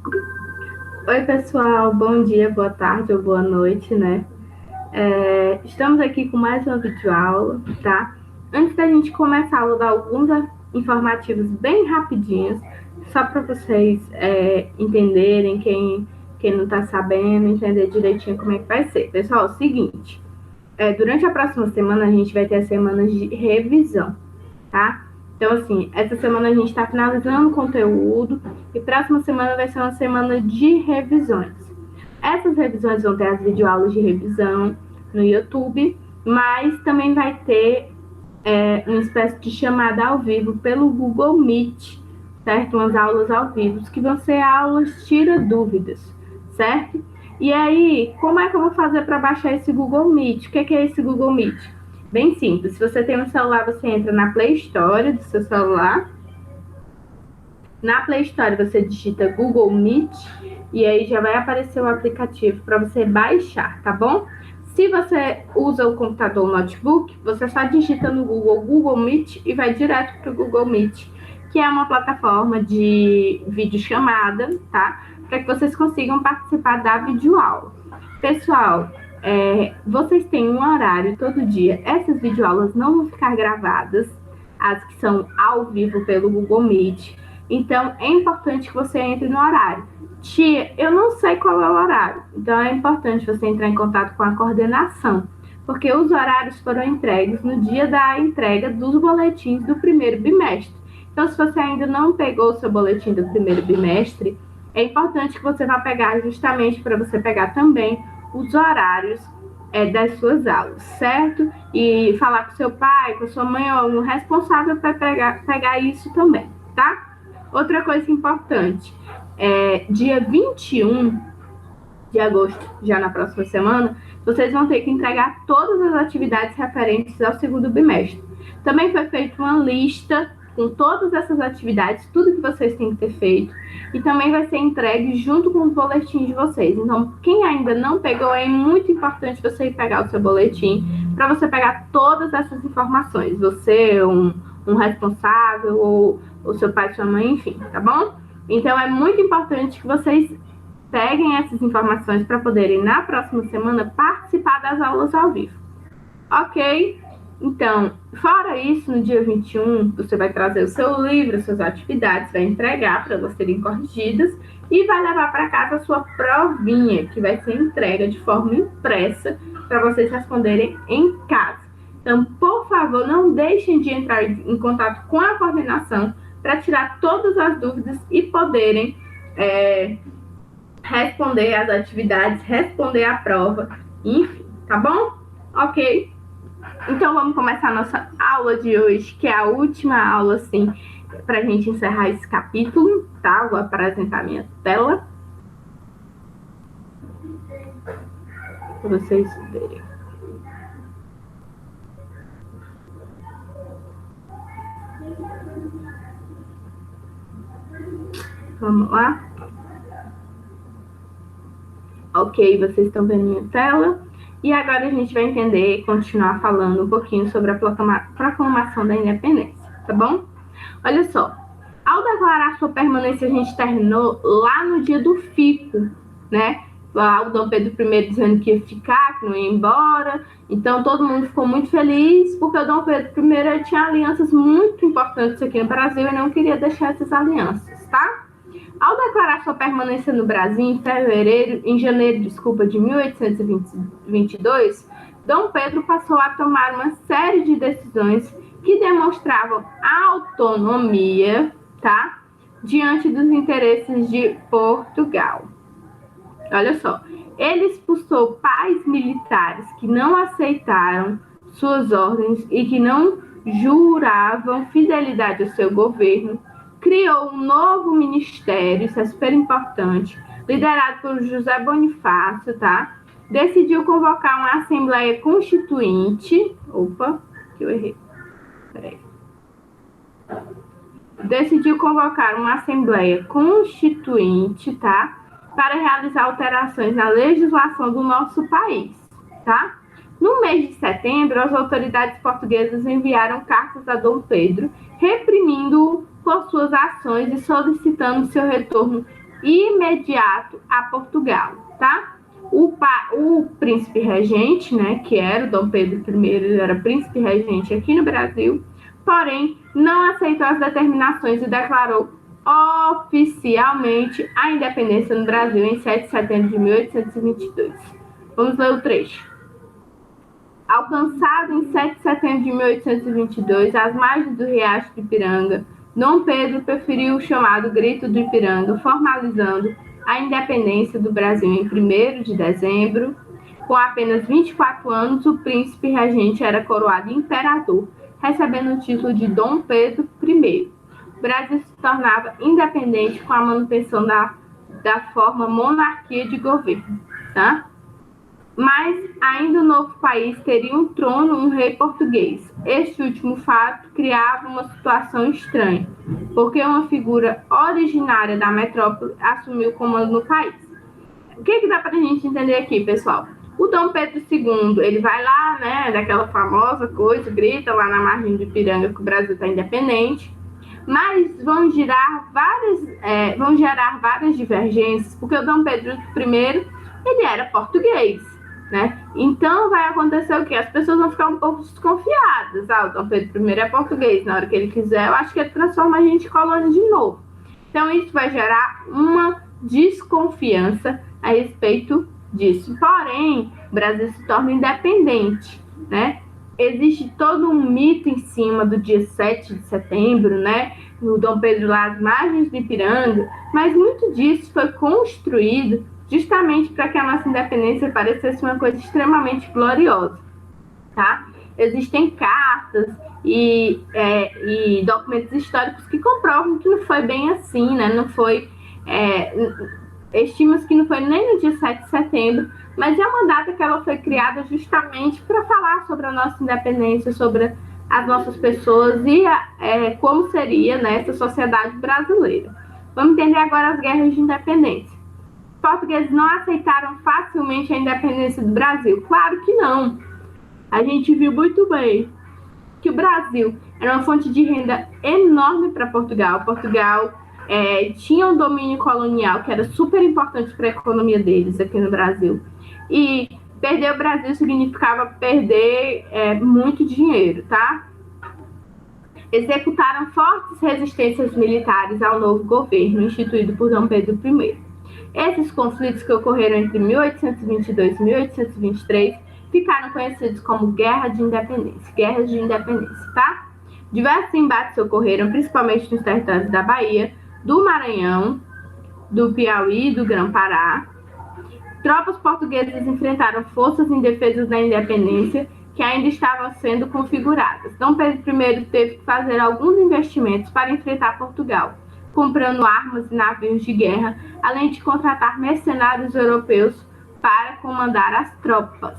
Oi, pessoal, bom dia, boa tarde ou boa noite, né? Estamos aqui com mais uma videoaula, tá? Antes da gente começar, eu vou dar alguns informativos bem rapidinhos, só para vocês entenderem, quem não está sabendo, entender direitinho como é que vai ser. Pessoal, é o seguinte, durante a próxima semana a gente vai ter as semanas de revisão, tá? Então, assim, essa semana a gente está finalizando o conteúdo e próxima semana vai ser uma semana de revisões. Essas revisões vão ter as videoaulas de revisão no YouTube, mas também vai ter uma espécie de chamada ao vivo pelo Google Meet, certo? Umas aulas ao vivo, que vão ser aulas tira dúvidas, certo? E aí, como é que eu vou fazer para baixar esse Google Meet? O que é esse Google Meet? Bem simples, se você tem um celular, você entra na Play Store do seu celular. Na Play Store você digita Google Meet e aí já vai aparecer o aplicativo para você baixar, tá bom? Se você usa o computador ou notebook, você só digita no Google Meet e vai direto para o Google Meet, que é uma plataforma de videochamada, tá? Para que vocês consigam participar da videoaula. Pessoal, vocês têm um horário todo dia. Essas videoaulas não vão ficar gravadas, as que são ao vivo pelo Google Meet. Então, é importante que você entre no horário. Tia, eu não sei qual é o horário. Então, é importante você entrar em contato com a coordenação, porque os horários foram entregues no dia da entrega dos boletins do primeiro bimestre. Então, se você ainda não pegou o seu boletim do primeiro bimestre, é importante que você vá pegar justamente para você pegar também os horários das suas aulas, certo? E falar com seu pai, com sua mãe ou algum responsável para pegar isso também, tá? Outra coisa importante, dia 21 de agosto, já na próxima semana, vocês vão ter que entregar todas as atividades referentes ao segundo bimestre. Também foi feita uma lista com todas essas atividades, tudo que vocês têm que ter feito, e também vai ser entregue junto com os boletins de vocês. Então, quem ainda não pegou, é muito importante você ir pegar o seu boletim, para você pegar todas essas informações. Você, um responsável, ou o seu pai, sua mãe, enfim, tá bom? Então, é muito importante que vocês peguem essas informações para poderem, na próxima semana, participar das aulas ao vivo. Ok? Então, fora isso, no dia 21, você vai trazer o seu livro, suas atividades, vai entregar para elas serem corrigidas e vai levar para casa a sua provinha, que vai ser entregue de forma impressa para vocês responderem em casa. Então, por favor, não deixem de entrar em contato com a coordenação para tirar todas as dúvidas e poderem responder as atividades, responder a prova, enfim, tá bom? Ok? Então vamos começar a nossa aula de hoje, que é a última aula, assim, para a gente encerrar esse capítulo, tá? Vou apresentar minha tela para vocês verem. Vamos lá? Ok, vocês estão vendo minha tela? E agora a gente vai entender e continuar falando um pouquinho sobre a proclamação da independência, tá bom? Olha só, ao declarar sua permanência, a gente terminou lá no dia do fico, né? Lá o Dom Pedro I dizendo que ia ficar, que não ia embora. Então todo mundo ficou muito feliz, porque o Dom Pedro I tinha alianças muito importantes aqui no Brasil e não queria deixar essas alianças, tá? Ao declarar sua permanência no Brasil em janeiro de 1822, Dom Pedro passou a tomar uma série de decisões que demonstravam autonomia, tá? Diante dos interesses de Portugal. Olha só, ele expulsou pais militares que não aceitaram suas ordens e que não juravam fidelidade ao seu governo, criou um novo ministério, isso é super importante, liderado por José Bonifácio, tá? Decidiu convocar uma Assembleia Constituinte. Opa, que eu errei. Peraí. Decidiu convocar uma Assembleia Constituinte, tá? Para realizar alterações na legislação do nosso país, tá? No mês de setembro, as autoridades portuguesas enviaram cartas a Dom Pedro, reprimindo-o por suas ações e solicitando seu retorno imediato a Portugal, tá? O príncipe regente, né, que era o Dom Pedro I, ele era príncipe regente aqui no Brasil, porém não aceitou as determinações e declarou oficialmente a independência no Brasil em 7 de setembro de 1822. Vamos ler o trecho. Alcançado em 7 de setembro de 1822, às margens do Riacho do Ipiranga, Dom Pedro preferiu o chamado Grito do Ipiranga, formalizando a independência do Brasil em 1º de dezembro. Com apenas 24 anos, o príncipe regente era coroado imperador, recebendo o título de Dom Pedro I. O Brasil se tornava independente com a manutenção da forma monarquia de governo, tá? Mas ainda o novo país teria um trono, um rei português. Este último fato criava uma situação estranha, porque uma figura originária da metrópole assumiu o comando no país. O que dá para a gente entender aqui, pessoal? O Dom Pedro II, ele vai lá, né, daquela famosa coisa, grita lá na margem do Ipiranga que o Brasil está independente, mas vão gerar várias divergências, porque o Dom Pedro I, ele era português, né? Então vai acontecer o quê? As pessoas vão ficar um pouco desconfiadas. O Dom Pedro I é português, na hora que ele quiser, eu acho que ele transforma a gente em colônia de novo. Então isso vai gerar uma desconfiança a respeito disso. Porém, o Brasil se torna independente, né? Existe todo um mito em cima do dia 7 de setembro, né? O Dom Pedro lá às margens do Ipiranga, mas muito disso foi construído justamente para que a nossa independência parecesse uma coisa extremamente gloriosa, tá? Existem cartas e documentos históricos que comprovam que não foi bem assim, né? Não foi... estima-se que não foi nem no dia 7 de setembro, mas é uma data que ela foi criada justamente para falar sobre a nossa independência, sobre as nossas pessoas e como seria, né, essa sociedade brasileira. Vamos entender agora as guerras de independência. Os portugueses não aceitaram facilmente a independência do Brasil? Claro que não. A gente viu muito bem que o Brasil era uma fonte de renda enorme para Portugal. Portugal tinha um domínio colonial que era super importante para a economia deles aqui no Brasil. E perder o Brasil significava perder muito dinheiro, tá? Executaram fortes resistências militares ao novo governo instituído por Dom Pedro I. Esses conflitos que ocorreram entre 1822 e 1823 ficaram conhecidos como Guerras de Independência, tá? Diversos embates ocorreram, principalmente nos territórios da Bahia, do Maranhão, do Piauí e do Grã-Pará. Tropas portuguesas enfrentaram forças em defesa da independência que ainda estavam sendo configuradas. Dom Pedro I teve que fazer alguns investimentos para enfrentar Portugal, comprando armas e navios de guerra, além de contratar mercenários europeus para comandar as tropas.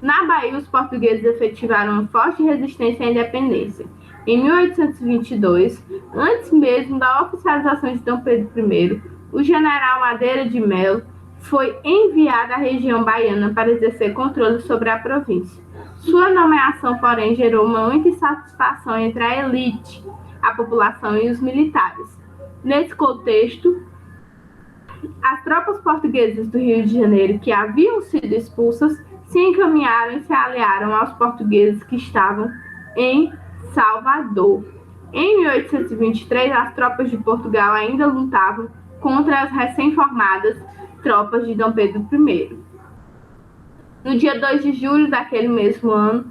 Na Bahia, os portugueses efetivaram uma forte resistência à independência. Em 1822, antes mesmo da oficialização de Dom Pedro I, o general Madeira de Melo foi enviado à região baiana para exercer controle sobre a província. Sua nomeação, porém, gerou uma insatisfação entre a elite, a população e os militares. Nesse contexto, as tropas portuguesas do Rio de Janeiro, que haviam sido expulsas, se encaminharam e se aliaram aos portugueses que estavam em Salvador. Em 1823, as tropas de Portugal ainda lutavam contra as recém-formadas tropas de Dom Pedro I. No dia 2 de julho daquele mesmo ano,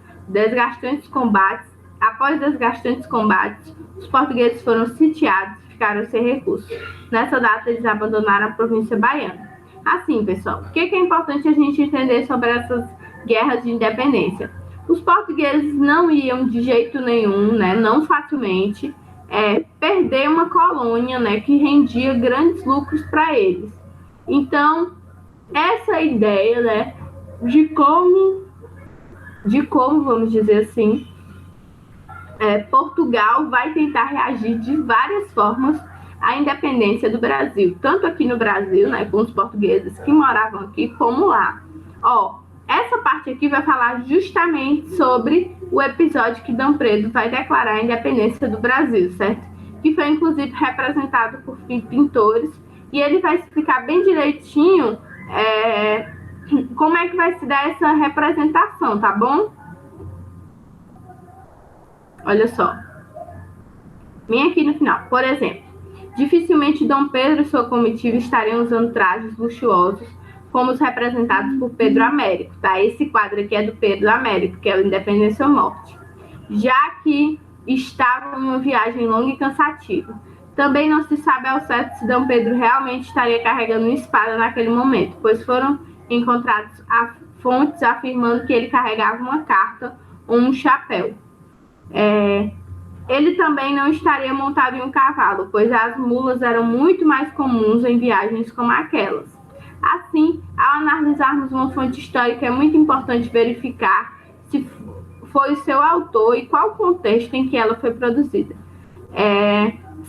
após desgastantes combates, os portugueses foram sitiados e ficaram sem recursos. Nessa data, eles abandonaram a província baiana. Assim, pessoal, o que é importante a gente entender sobre essas guerras de independência? Os portugueses não iam de jeito nenhum, né, não facilmente, perder uma colônia, né, que rendia grandes lucros para eles. Então, essa ideia, né, de como, vamos dizer assim, Portugal vai tentar reagir de várias formas à independência do Brasil, tanto aqui no Brasil, né, com os portugueses que moravam aqui, como lá. Essa parte aqui vai falar justamente sobre o episódio que Dom Pedro vai declarar a independência do Brasil, certo? que foi inclusive representado por pintores, e ele vai explicar bem direitinho como é que vai se dar essa representação, tá bom? Olha só. Vem aqui no final. Por exemplo, dificilmente Dom Pedro e sua comitiva estariam usando trajes luxuosos como os representados por Pedro Américo, tá? Esse quadro aqui é do Pedro Américo, que é o Independência ou Morte, já que estavam em uma viagem longa e cansativa. Também não se sabe ao certo se Dom Pedro realmente estaria carregando uma espada naquele momento, pois foram encontrados fontes afirmando que ele carregava uma carta ou um chapéu. Ele também não estaria montado em um cavalo, pois as mulas eram muito mais comuns em viagens como aquelas. Assim, ao analisarmos uma fonte histórica, é muito importante verificar se foi o seu autor e qual o contexto em que ela foi produzida.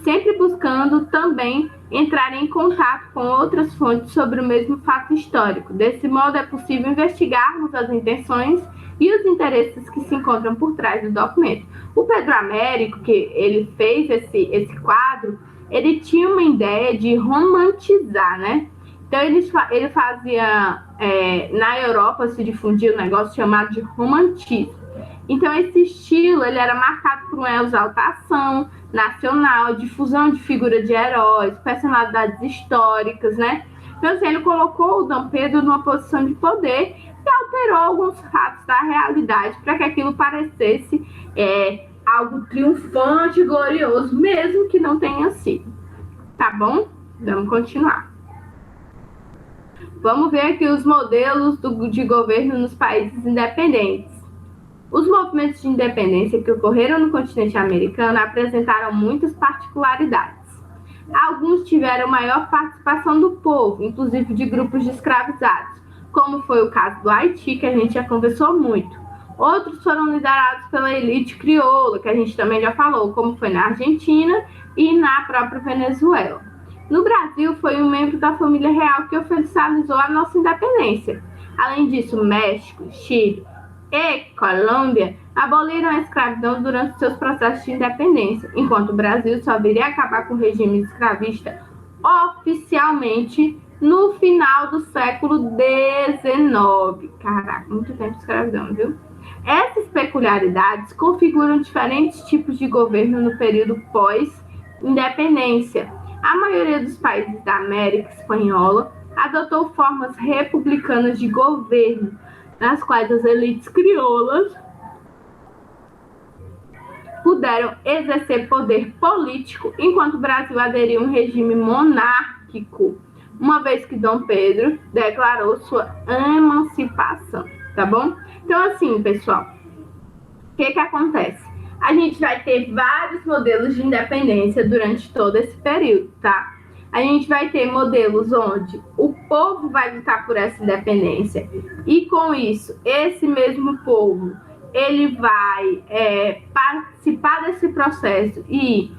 Sempre buscando também entrar em contato com outras fontes sobre o mesmo fato histórico. Desse modo, é possível investigarmos as intenções e os interesses que se encontram por trás do documento. O Pedro Américo, que ele fez esse quadro, ele tinha uma ideia de romantizar, né? Então, ele fazia... na Europa se difundia um negócio chamado de romantismo. Então, esse estilo ele era marcado por uma exaltação nacional, difusão de figuras de heróis, personalidades históricas, né? Então, assim, ele colocou o Dom Pedro numa posição de poder e alterou alguns fatos da realidade para que aquilo parecesse algo triunfante e glorioso, mesmo que não tenha sido. Tá bom? Vamos continuar. Vamos ver aqui os modelos de governo nos países independentes. Os movimentos de independência que ocorreram no continente americano apresentaram muitas particularidades. Alguns tiveram maior participação do povo, inclusive de grupos de escravizados, como foi o caso do Haiti, que a gente já conversou muito. Outros foram liderados pela elite crioula, que a gente também já falou, como foi na Argentina e na própria Venezuela. No Brasil, foi um membro da família real que oficializou a nossa independência. Além disso, México, Chile e Colômbia aboliram a escravidão durante seus processos de independência, enquanto o Brasil só viria a acabar com o regime escravista oficialmente no final do século XIX. Caraca, muito tempo de escravidão, viu? Essas peculiaridades configuram diferentes tipos de governo no período pós-independência. A maioria dos países da América Espanhola adotou formas republicanas de governo, nas quais as elites crioulas puderam exercer poder político, enquanto o Brasil aderiu a um regime monárquico, uma vez que Dom Pedro declarou sua emancipação, tá bom? Então, assim, pessoal, o que acontece? A gente vai ter vários modelos de independência durante todo esse período, tá? A gente vai ter modelos onde o povo vai lutar por essa independência e, com isso, esse mesmo povo, ele vai participar desse processo e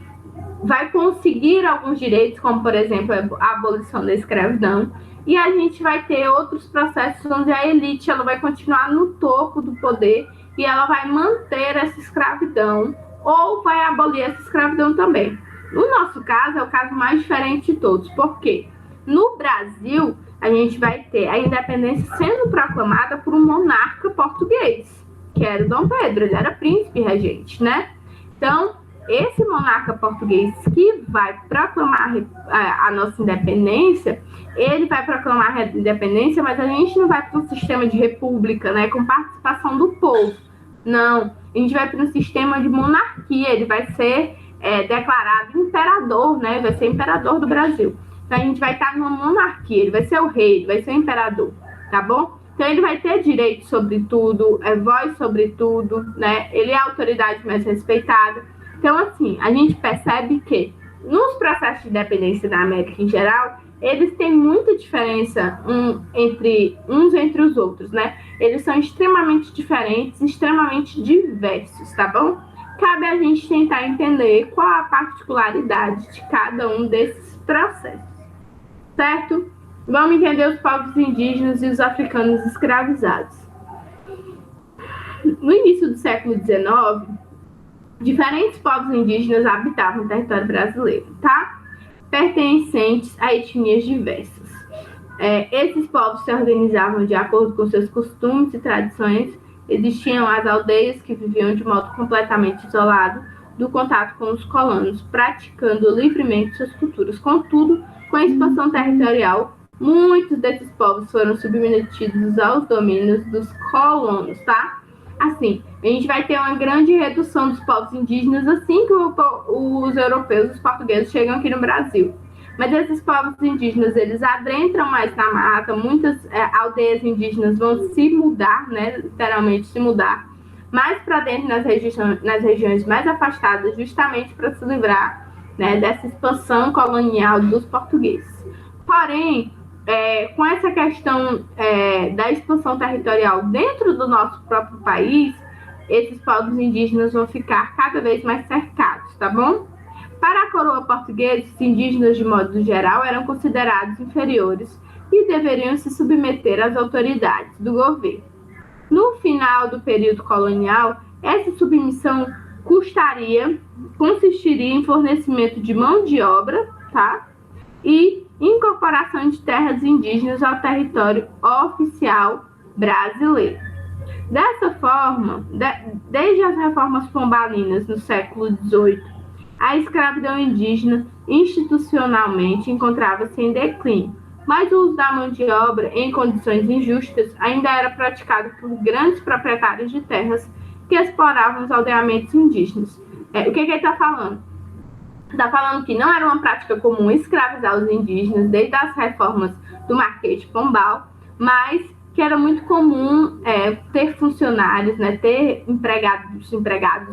vai conseguir alguns direitos, como, por exemplo, a abolição da escravidão. E a gente vai ter outros processos onde a elite ela vai continuar no topo do poder e ela vai manter essa escravidão ou vai abolir essa escravidão também. No nosso caso, é o caso mais diferente de todos. Por quê? No Brasil, a gente vai ter a independência sendo proclamada por um monarca português, que era o Dom Pedro. Ele era príncipe regente, né? Então, esse monarca português que vai proclamar a nossa independência, ele vai proclamar a independência, mas a gente não vai para um sistema de república, né, com participação do povo. Não, a gente vai para um sistema de monarquia. Ele vai ser declarado imperador, né? Vai ser imperador do Brasil. Então, a gente vai estar numa monarquia. Ele vai ser o rei, ele vai ser o imperador, tá bom? Então, ele vai ter direito sobre tudo, voz sobre tudo, né? Ele é a autoridade mais respeitada. Então, assim, a gente percebe que nos processos de independência da América em geral, eles têm muita diferença entre os outros, né? Eles são extremamente diferentes, extremamente diversos, tá bom? Cabe a gente tentar entender qual a particularidade de cada um desses processos, certo? Vamos entender os povos indígenas e os africanos escravizados. No início do século XIX, Diferentes povos indígenas habitavam o território brasileiro, tá? Pertencentes a etnias diversas. Esses povos se organizavam de acordo com seus costumes e tradições. Existiam as aldeias que viviam de modo completamente isolado do contato com os colonos, praticando livremente suas culturas. Contudo, com a expansão territorial, muitos desses povos foram submetidos aos domínios dos colonos, tá? Assim, a gente vai ter uma grande redução dos povos indígenas assim que os europeus, os portugueses, chegam aqui no Brasil. Mas esses povos indígenas, eles adentram mais na mata, muitas aldeias indígenas vão se mudar, né, literalmente se mudar, mais para dentro nas regiões mais afastadas, justamente para se livrar, né, dessa expansão colonial dos portugueses. Porém, com essa questão da expansão territorial dentro do nosso próprio país, esses povos indígenas vão ficar cada vez mais cercados, tá bom? Para a coroa portuguesa, os indígenas, de modo geral, eram considerados inferiores e deveriam se submeter às autoridades do governo. No final do período colonial, essa submissão consistiria em fornecimento de mão de obra, tá? E incorporação de terras indígenas ao território oficial brasileiro. Dessa forma, desde as reformas pombalinas no século XVIII, a escravidão indígena institucionalmente encontrava-se em declínio, mas o uso da mão de obra em condições injustas ainda era praticado por grandes proprietários de terras que exploravam os aldeamentos indígenas. O que ele está falando? Está falando que não era uma prática comum escravizar os indígenas desde as reformas do Marquês de Pombal, mas que era muito comum ter funcionários, né, ter empregados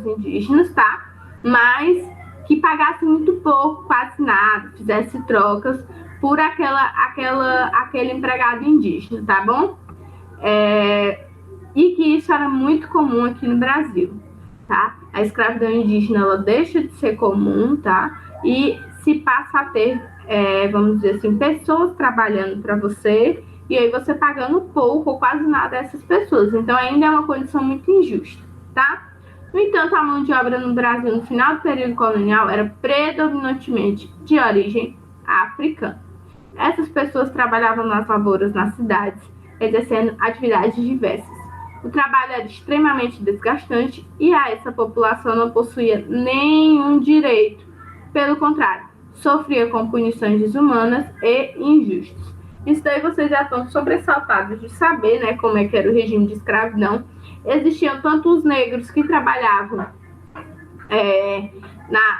indígenas, tá? Mas que pagasse muito pouco, quase nada, fizesse trocas por aquele empregado indígena, tá bom? E que isso era muito comum aqui no Brasil, tá? A escravidão indígena, ela deixa de ser comum, tá? E se passa a ter, vamos dizer assim, pessoas trabalhando para você, e aí você pagando pouco ou quase nada a essas pessoas. Então, ainda é uma condição muito injusta, tá? No entanto, a mão de obra no Brasil, no final do período colonial, era predominantemente de origem africana. Essas pessoas trabalhavam nas lavouras nas cidades, exercendo atividades diversas. O trabalho era extremamente desgastante e a essa população não possuía nenhum direito. Pelo contrário, sofria com punições desumanas e injustas. Isso daí vocês já estão sobressaltados de saber, né, como é que era o regime de escravidão. Existiam tanto os negros que trabalhavam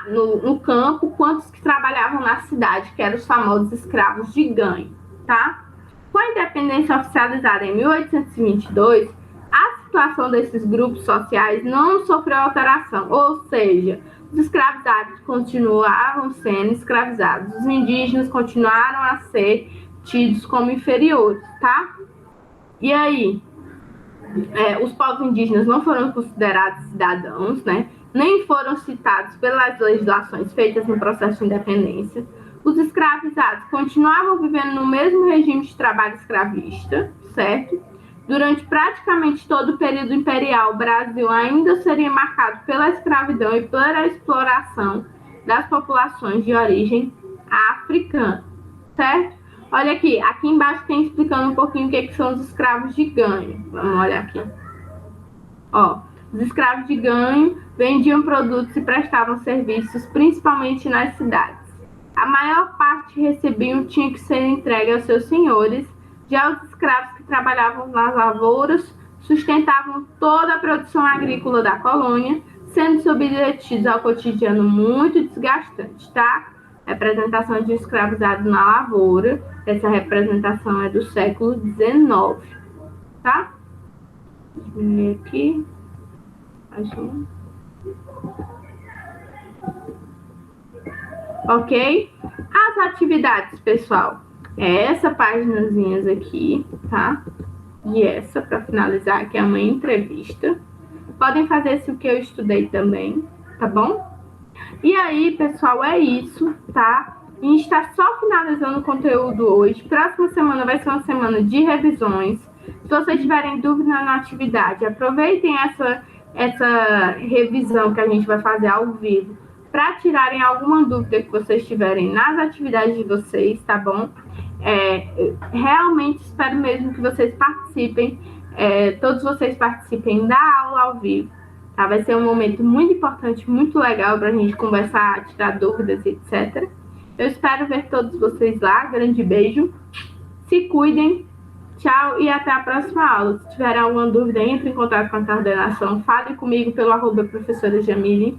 no campo, quanto os que trabalhavam na cidade, que eram os famosos escravos de ganho, tá? Com a independência oficializada em 1822, a situação desses grupos sociais não sofreu alteração, ou seja, os escravizados continuavam sendo escravizados, os indígenas continuaram a ser tidos como inferiores, tá? E aí, os povos indígenas não foram considerados cidadãos, né? Nem foram citados pelas legislações feitas no processo de independência. Os escravizados continuavam vivendo no mesmo regime de trabalho escravista, certo? Durante praticamente todo o período imperial, o Brasil ainda seria marcado pela escravidão e pela exploração das populações de origem africana, certo? Olha aqui embaixo tem explicando um pouquinho o que são os escravos de ganho. Vamos olhar aqui. Os escravos de ganho vendiam produtos e prestavam serviços, principalmente nas cidades. A maior parte tinha que ser entregue aos seus senhores. Já os escravos que trabalhavam nas lavouras sustentavam toda a produção agrícola da colônia, sendo submetidos ao cotidiano muito desgastante, tá? Representação de escravizado na lavoura. Essa representação é do século XIX, tá? Diminuir aqui. Mais um. Ok? As atividades, pessoal. Essa paginazinhas aqui, tá? E essa, para finalizar, que é uma entrevista. Podem fazer esse que eu estudei também, tá bom? E aí, pessoal, é isso, tá? A gente está só finalizando o conteúdo hoje. Próxima semana vai ser uma semana de revisões. Se vocês tiverem dúvida na atividade, aproveitem essa revisão que a gente vai fazer ao vivo, para tirarem alguma dúvida que vocês tiverem nas atividades de vocês, tá bom? Realmente espero mesmo que vocês participem, todos vocês participem da aula ao vivo, tá? Vai ser um momento muito importante, muito legal para a gente conversar, tirar dúvidas, etc. Eu espero ver todos vocês lá. Grande beijo, se cuidem, tchau e até a próxima aula. Se tiverem alguma dúvida, entre em contato com a coordenação, fale comigo pelo @professora Jamile, enfim.